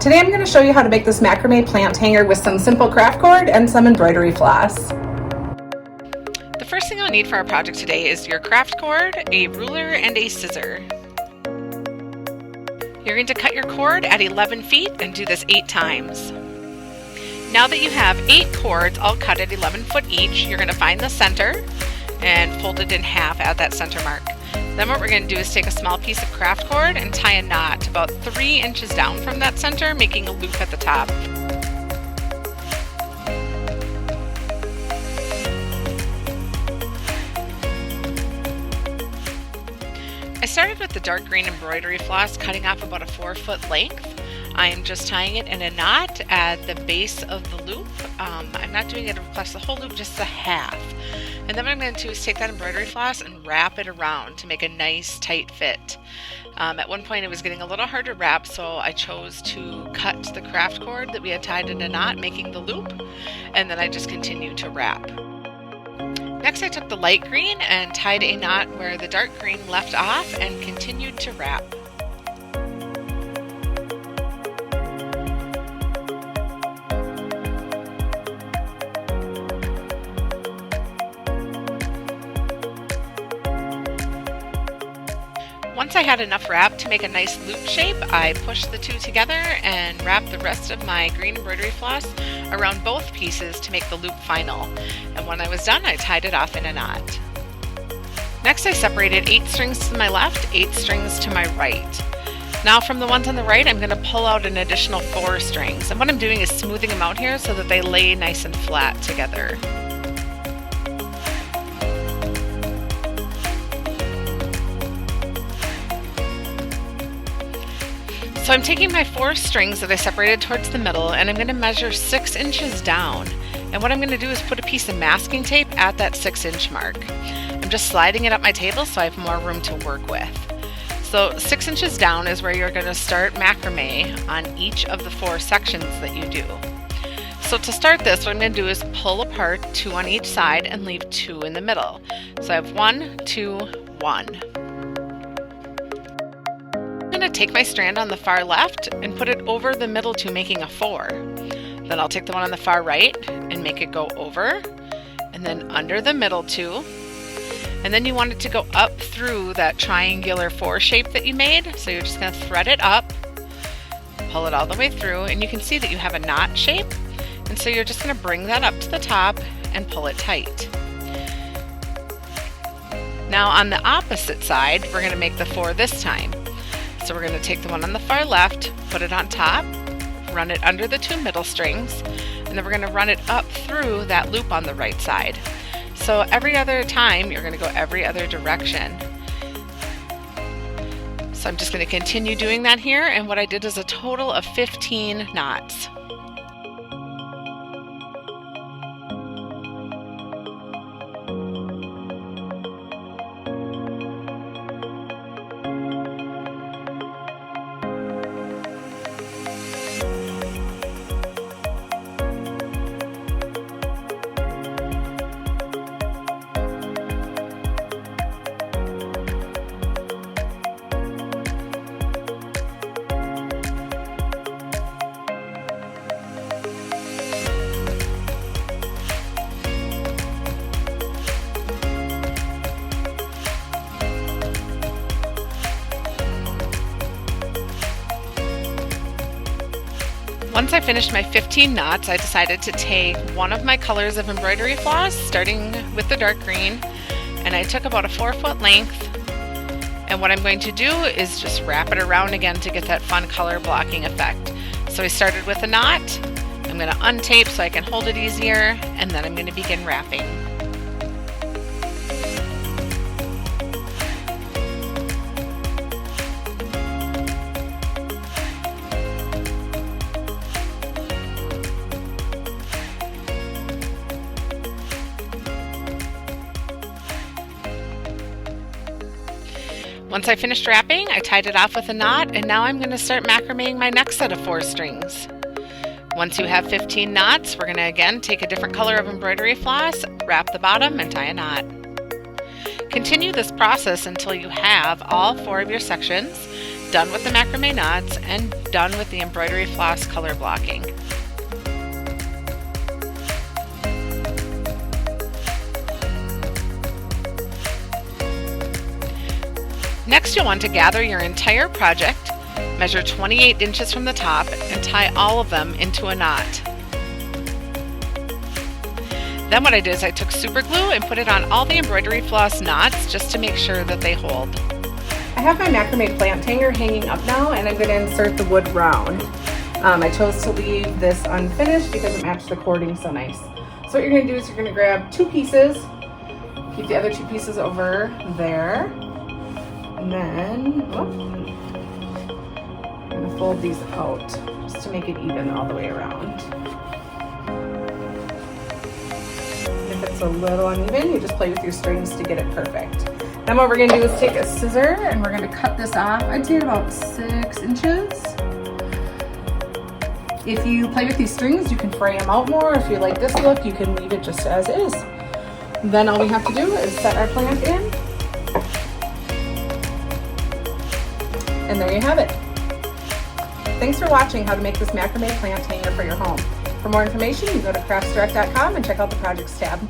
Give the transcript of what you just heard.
Today I'm going to show you how to make this macrame plant hanger with some simple craft cord and some embroidery floss. The first thing you'll need for our project today is your craft cord, a ruler, and a scissor. You're going to cut your cord at 11 feet and do this 8 times. Now that you have 8 cords all cut at 11 foot each, you're going to find the center and fold it in half at that center mark. Then what we're going to do is take a small piece of craft cord and tie a knot about 3 inches down from that center, making a loop at the top. I started with the dark green embroidery floss, cutting off about a 4-foot length. I am just tying it in a knot at the base of the loop. I'm not doing it across the whole loop, just a half. And then what I'm going to do is take that embroidery floss and wrap it around to make a nice tight fit. At one point it was getting a little hard to wrap, so I chose to cut the craft cord that we had tied in a knot, making the loop, and then I just continued to wrap. Next I took the light green and tied a knot where the dark green left off and continued to wrap. Once I had enough wrap to make a nice loop shape, I pushed the two together and wrapped the rest of my green embroidery floss around both pieces to make the loop final. And when I was done, I tied it off in a knot. Next, I separated 8 strings to my left, 8 strings to my right. Now from the ones on the right, I'm going to pull out an additional 4 strings. And what I'm doing is smoothing them out here so that they lay nice and flat together. So I'm taking my 4 strings that I separated towards the middle and I'm going to measure 6 inches down. And what I'm going to do is put a piece of masking tape at that 6-inch mark. I'm just sliding it up my table so I have more room to work with. So 6 inches down is where you're going to start macrame on each of the 4 sections that you do. So to start this, what I'm going to do is pull apart 2 on each side and leave 2 in the middle. So I have 1, 2, 1. I'm going to take my strand on the far left and put it over the middle 2, making a 4. Then I'll take the one on the far right and make it go over, and then under the middle 2. And then you want it to go up through that triangular 4 shape that you made. So you're just going to thread it up, pull it all the way through, and you can see that you have a knot shape. And so you're just going to bring that up to the top and pull it tight. Now on the opposite side, we're going to make the 4 this time. So we're going to take the one on the far left, put it on top, run it under the 2 middle strings, and then we're going to run it up through that loop on the right side. So every other time, you're going to go every other direction. So I'm just going to continue doing that here, and what I did is a total of 15 knots. Once I finished my 15 knots, I decided to take one of my colors of embroidery floss, starting with the dark green, and I took about a 4-foot length, and what I'm going to do is just wrap it around again to get that fun color blocking effect. So I started with a knot, I'm going to untape so I can hold it easier, and then I'm going to begin wrapping. Once I finished wrapping, I tied it off with a knot, and now I'm going to start macrameing my next set of 4 strings. Once you have 15 knots, we're going to again take a different color of embroidery floss, wrap the bottom, and tie a knot. Continue this process until you have all 4 of your sections. Done with the macrame knots and done with the embroidery floss color blocking. Next, you'll want to gather your entire project, measure 28 inches from the top, and tie all of them into a knot. Then what I did is I took super glue and put it on all the embroidery floss knots just to make sure that they hold. I have my macrame plant hanger hanging up now, and I'm going to insert the wood round. I chose to leave this unfinished because it matched the cording so nice. So what you're going to do is you're going to grab 2 pieces, keep the other 2 pieces over there, and then I'm going to fold these out just to make it even all the way around. If it's a little uneven, you just play with your strings to get it perfect. Then what we're going to do is take a scissor and we're going to cut this off, I'd say about 6 inches. If you play with these strings, you can fray them out more. If you like this look, you can leave it just as is. Then all we have to do is set our plant in. And there you have it. Thanks for watching how to make this macrame plant hanger for your home. For more information, you can go to craftsdirect.com and check out the projects tab.